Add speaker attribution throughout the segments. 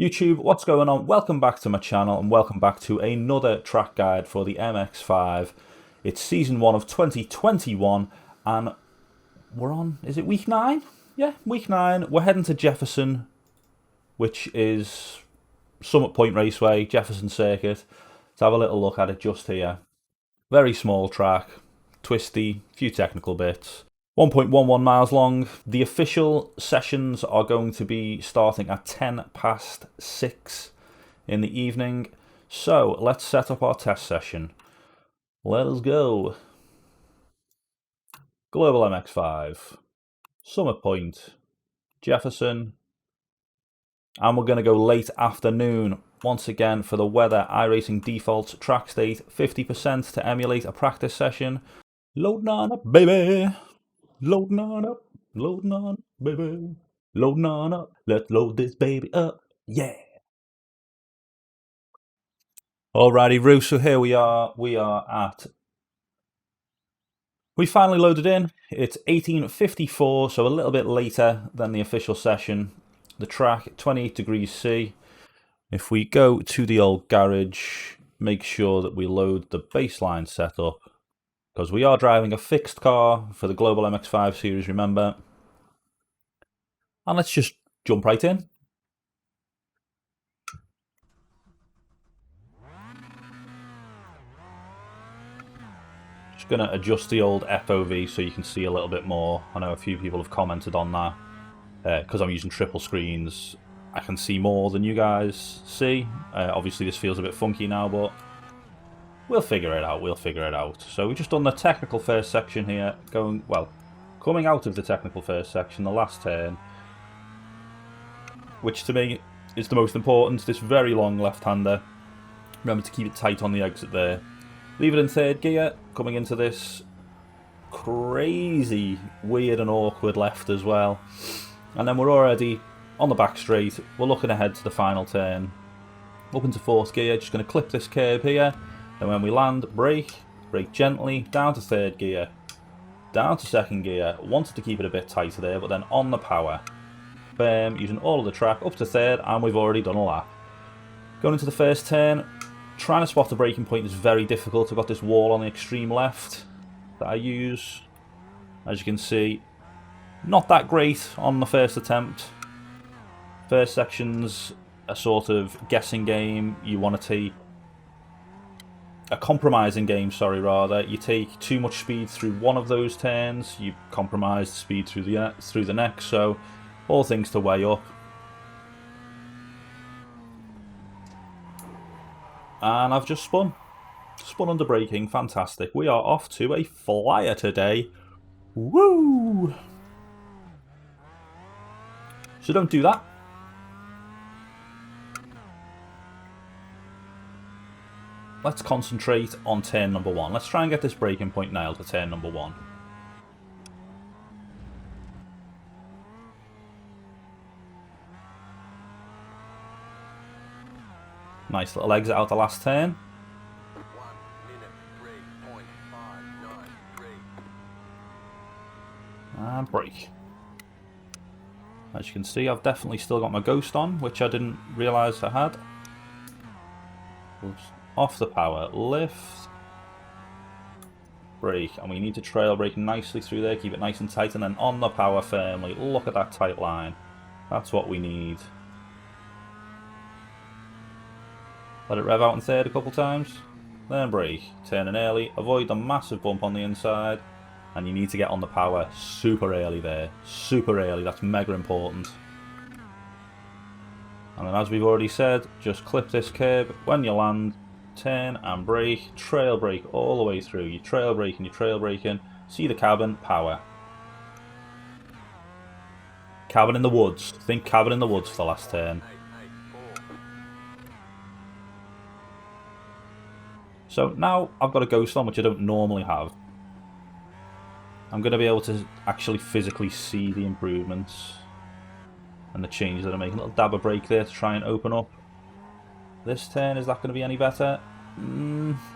Speaker 1: YouTube, what's going on? Welcome back to my channel and welcome back to another track guide for the MX5. It's season 1 of 2021 and we're on, is it week 9? Yeah, week 9. We're heading to Jefferson, which is Summit Point Raceway, Jefferson Circuit. Let's have a little look at it just here. Very small track, twisty, few technical bits. 1.11 miles long. The official sessions are going to be starting at 6 in the evening. So let's set up our test session. Let us go. Global MX5, Summit Point, Jefferson, and we're going to go late afternoon. Once again, for the weather, iRacing defaults track state 50% to emulate a practice session. Loading on up, baby. Loading on up, loading on up, baby. Loading on up, let's load this baby up, yeah. Alrighty, Roo, so here we are at... We finally loaded in. It's 18:54, so a little bit later than the official session. The track, 28 degrees C. If we go to the old garage, make sure that we load the baseline setup, because we are driving a fixed car for the Global MX5 series, remember. And let's just jump right in. Just going to adjust the old FOV so you can see a little bit more. I know a few people have commented on that. Because I'm using triple screens, I can see more than you guys see. Obviously this feels a bit funky now, but we'll figure it out, So we've just done the technical first section here, coming out of the technical first section, the last turn, which to me is the most important, this very long left-hander. Remember to keep it tight on the exit there. Leave it in third gear, coming into this crazy, weird and awkward left as well. And then we're already on the back straight, we're looking ahead to the final turn. Up into fourth gear, just going to clip this curb here. Then when we land, brake gently, down to third gear, down to second gear. Wanted to keep it a bit tighter there, but then on the power. Bam, using all of the track up to third, and we've already done a lap. Going into the first turn, trying to spot the braking point is very difficult. I've got this wall on the extreme left that I use. As you can see, not that great on the first attempt. First section's a sort of guessing game. You want to take a compromising game, rather. You take too much speed through one of those turns, you compromise the speed through the next. So all things to weigh up. And I've just spun under braking. Fantastic. We are off to a flyer today. Woo! So don't do that. Let's concentrate on turn number 1. Let's try and get this braking point nailed for turn number 1. Nice little exit out the last turn. And brake. As you can see, I've definitely still got my ghost on, which I didn't realise I had. Oops. Off the power, lift, brake, and we need to trail brake nicely through there, keep it nice and tight, and then on the power firmly. Look at that tight line. That's what we need. Let it rev out in third a couple times, then brake, turning early, avoid the massive bump on the inside, and you need to get on the power super early there, super early, that's mega important. And then as we've already said, just clip this curb when you land, turn and brake, trail brake all the way through. You're trail braking, see the cabin, power. Cabin in the woods, think cabin in the woods for the last turn. So now I've got a ghost on, which I don't normally have. I'm going to be able to actually physically see the improvements and the changes that I'm making. A little dab of brake there to try and open up. This turn, is that going to be any better?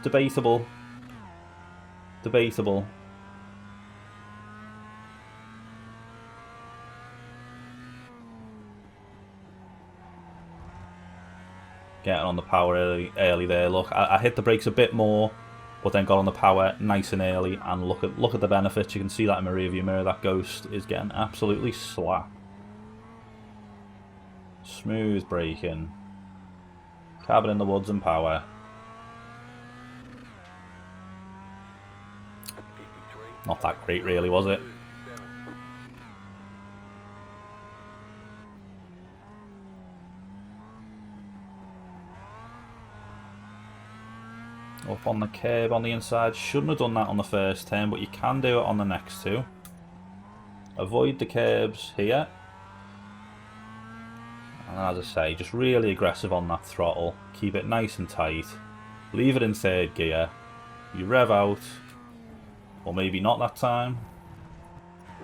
Speaker 1: Debatable. Debatable. Getting on the power early there. Look, I hit the brakes a bit more, but then got on the power nice and early. And look at the benefits. You can see that in my rearview mirror. That Ghost is getting absolutely slapped. Smooth braking. Cabin in the woods and power. Not that great really, was it? Up on the curb on the inside. Shouldn't have done that on the first turn, but you can do it on the next two. Avoid the curbs here. And as I say, just really aggressive on that throttle. Keep it nice and tight. Leave it in third gear. You rev out. Or maybe not that time.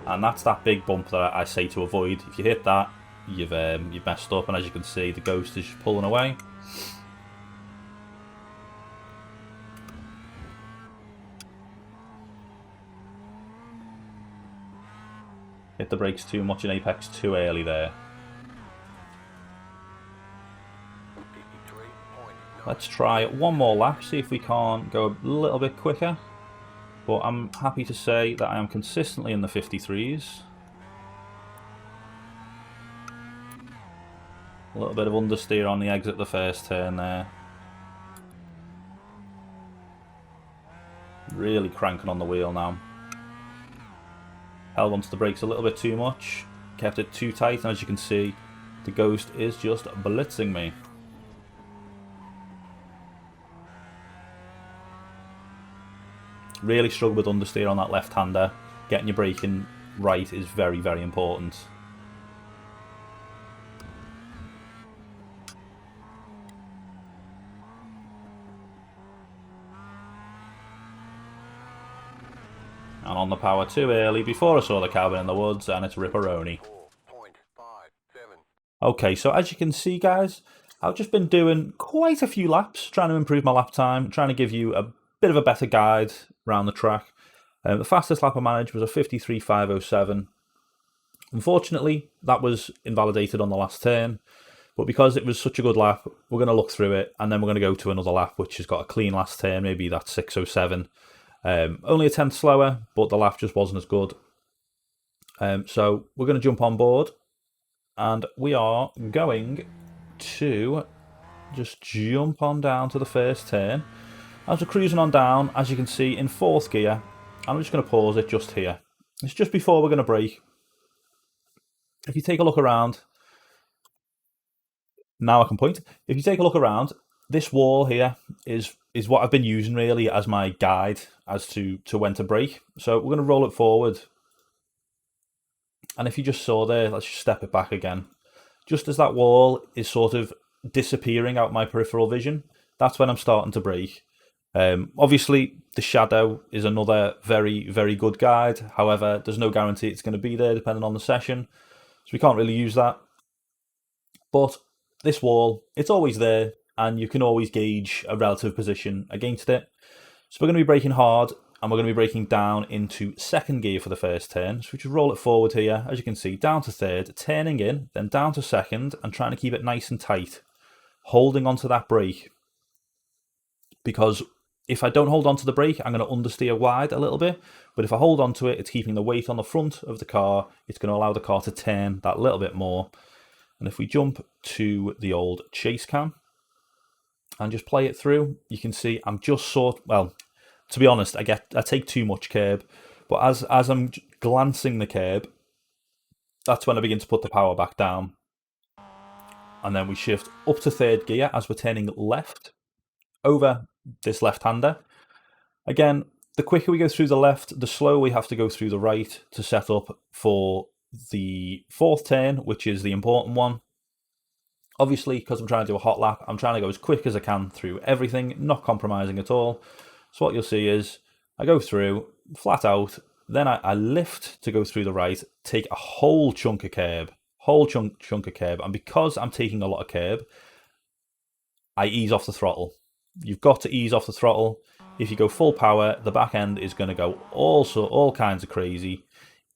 Speaker 1: And that's that big bump that I say to avoid. If you hit that, you've messed up. And as you can see, the Ghost is just pulling away. Hit the brakes too much in Apex too early there. Let's try one more lap, see if we can't go a little bit quicker. But I'm happy to say that I am consistently in the 53s. A little bit of understeer on the exit the first turn there. Really cranking on the wheel now. Held onto the brakes a little bit too much. Kept it too tight, and as you can see, the Ghost is just blitzing me. Really struggle with understeer on that left-hander. Getting your braking right is very, very important. And on the power too early before I saw the cabin in the woods, and it's Ripperoni. Okay, so as you can see, guys, I've just been doing quite a few laps, trying to improve my lap time, trying to give you a bit of a better guide around the track. The fastest lap I managed was a 53.507. Unfortunately, that was invalidated on the last turn, but because it was such a good lap, we're going to look through it, and then we're going to go to another lap which has got a clean last turn, maybe that's 607. Only a tenth slower, but the lap just wasn't as good. So we're going to jump on board, and we are going to just jump on down to the first turn. As we're cruising on down, as you can see, in fourth gear, I'm just going to pause it just here. It's just before we're going to brake. If you take a look around, now I can point. If you take a look around, this wall here is what I've been using really as my guide as to when to brake. So we're going to roll it forward. And if you just saw there, let's just step it back again. Just as that wall is sort of disappearing out my peripheral vision, that's when I'm starting to brake. Obviously, the shadow is another very, very good guide. However, there's no guarantee it's going to be there depending on the session. So we can't really use that. But this wall, it's always there, and you can always gauge a relative position against it. So we're going to be braking hard, and we're going to be braking down into second gear for the first turn. So we just roll it forward here, as you can see, down to third, turning in, then down to second, and trying to keep it nice and tight, holding onto that brake. Because if I don't hold onto the brake, I'm going to understeer wide a little bit. But if I hold onto it, it's keeping the weight on the front of the car. It's going to allow the car to turn that little bit more. And if we jump to the old chase cam and just play it through, you can see I'm just well, to be honest, I take too much curb. But as I'm glancing the curb, that's when I begin to put the power back down. And then we shift up to third gear as we're turning left over this left-hander. Again, the quicker we go through the left, the slower we have to go through the right to set up for the fourth turn, which is the important one. Obviously, because I'm trying to do a hot lap, I'm trying to go as quick as I can through everything, not compromising at all. So what you'll see is I go through flat out, then I lift to go through the right, take a whole chunk of curb, and because I'm taking a lot of curb, I ease off the throttle. You've got to ease off the throttle. If you go full power, the back end is going to go all kinds of crazy.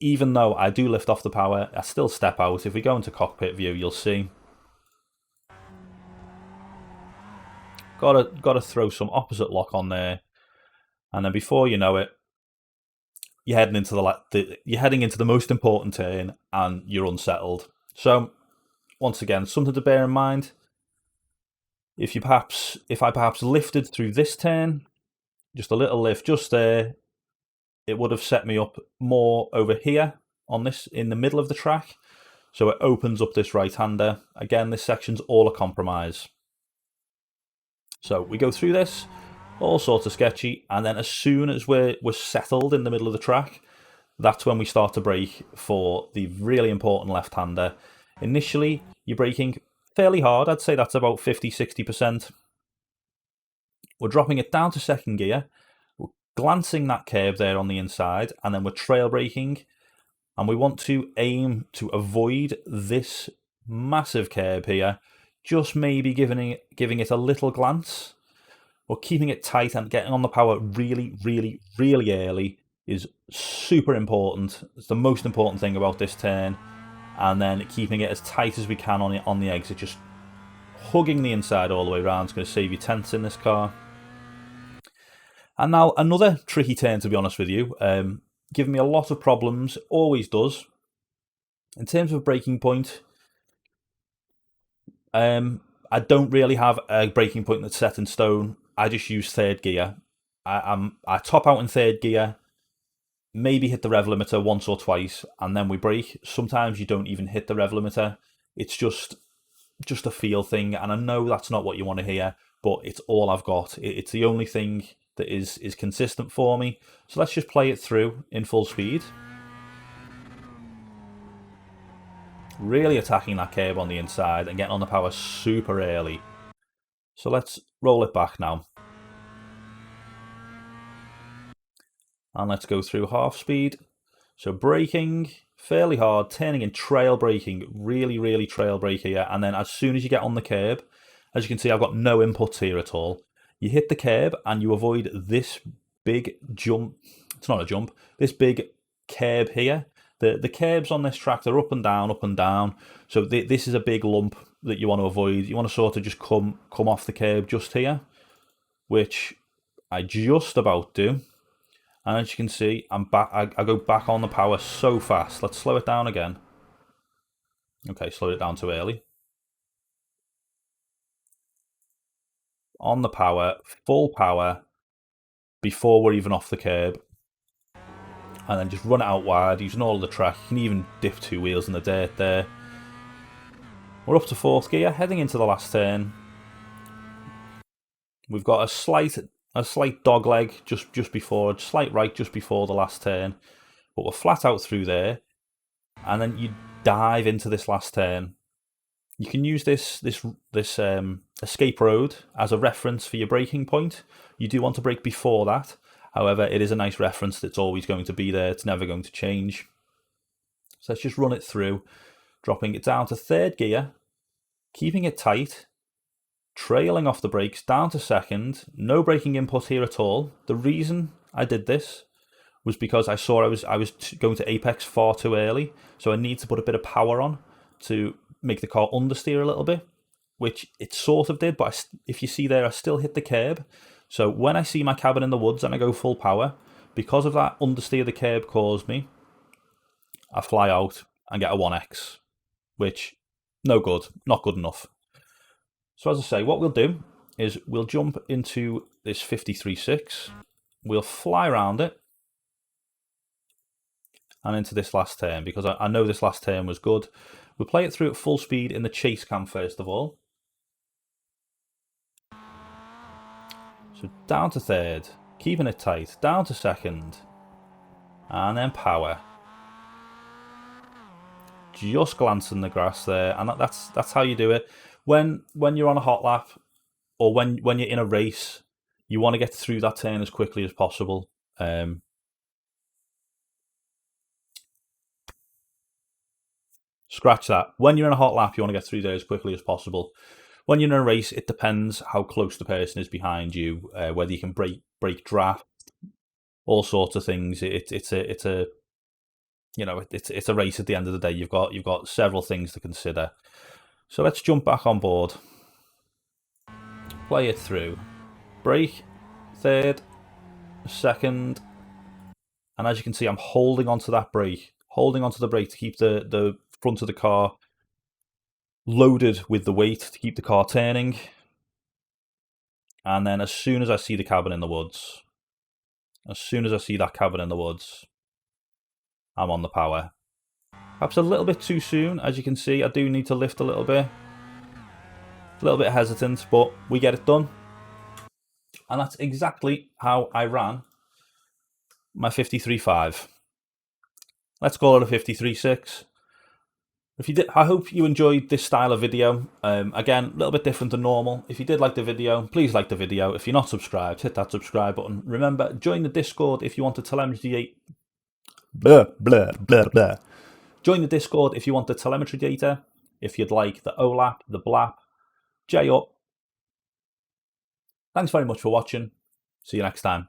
Speaker 1: Even though I do lift off the power, I still step out. If we go into cockpit view, you'll see. Gotta throw some opposite lock on there, and then before you know it, you're heading into the most important turn, and you're unsettled. So once again, something to bear in mind. If I perhaps lifted through this turn, just a little lift just there, it would have set me up more over here on this in the middle of the track. So it opens up this right-hander. Again, this section's all a compromise. So we go through this, all sorts of sketchy, and then as soon as we're settled in the middle of the track, that's when we start to brake for the really important left-hander. Initially, you're braking fairly hard. I'd say that's about 50-60%. We're dropping it down to second gear. We're glancing that curb there on the inside, and then we're trail braking. And we want to aim to avoid this massive curb here, just maybe giving it a little glance. Or keeping it tight and getting on the power really, really, really early is super important. It's the most important thing about this turn. And then keeping it as tight as we can on the exit, just hugging the inside all the way around. It's going to save you tenths in this car. And now another tricky turn, to be honest with you. Giving me a lot of problems, always does. In terms of braking point, I don't really have a braking point that's set in stone. I just use third gear. I top out in third gear, maybe hit the rev limiter once or twice, and then we brake. Sometimes you don't even hit the rev limiter. It's just a feel thing, and I know that's not what you want to hear, but it's all I've got. It's the only thing that is consistent for me. So let's just play it through in full speed. Really attacking that curb on the inside and getting on the power super early. So let's roll it back now. And let's go through half speed. So braking fairly hard, turning in trail braking, really, really trail brake here. And then as soon as you get on the curb, as you can see, I've got no inputs here at all. You hit the curb and you avoid this big jump. It's not a jump. This big curb here. The curbs on this track, they're up and down, up and down. So this is a big lump that you want to avoid. You want to sort of just come off the curb just here, which I just about do. And as you can see, I'm back. I go back on the power so fast. Let's slow it down again. Okay, slowed it down too early. On the power, full power, before we're even off the curb. And then just run it out wide, using all of the track. You can even dip two wheels in the dirt there. We're up to fourth gear, heading into the last turn. We've got a slight dog leg just before, slight right just before the last turn. But we're flat out through there. And then you dive into this last turn. You can use this escape road as a reference for your braking point. You do want to brake before that. However, it is a nice reference that's always going to be there. It's never going to change. So let's just run it through, dropping it down to third gear, keeping it tight, trailing off the brakes down to second. No braking input here at all. The reason I did this was because I saw I was going to apex far too early. So I need to put a bit of power on to make the car understeer a little bit, which it sort of did. But if you see there, I still hit the curb. So when I see my cabin in the woods and I go full power, because of that understeer the curb caused me, I fly out and get a 1x, which no good, not good enough. So as I say, what we'll do is we'll jump into this 53.6, we'll fly around it, and into this last turn, because I know this last turn was good. We'll play it through at full speed in the chase cam first of all. So down to third, keeping it tight, down to second, and then power. Just glancing the grass there, and that's how you do it. When you're on a hot lap, or when you're in a race, you want to get through that turn as quickly as possible. Scratch that. When you're in a hot lap, you want to get through there as quickly as possible. When you're in a race, it depends how close the person is behind you, whether you can break draft, all sorts of things. It's a race at the end of the day. You've got several things to consider. So let's jump back on board. play it through. Brake, third, second, and as you can see, I'm holding onto that brake, holding onto the brake to keep the front of the car loaded with the weight to keep the car turning. And then as soon as I see the cabin in the woods, as soon as I see that cabin in the woods, I'm on the power. Perhaps a little bit too soon, as you can see, I do need to lift a little bit. A little bit hesitant, but we get it done. And that's exactly how I ran my 53.5. Let's call it a 53.6. If you did, I hope you enjoyed this style of video. Again, a little bit different than normal. If you did like the video, please like the video. If you're not subscribed, hit that subscribe button. Remember, join the Discord if you want the telemetry blah, blah, blah, blah. Join the Discord if you want the telemetry data. If you'd like the olap, the blap, J up. Thanks very much for watching. See you next time.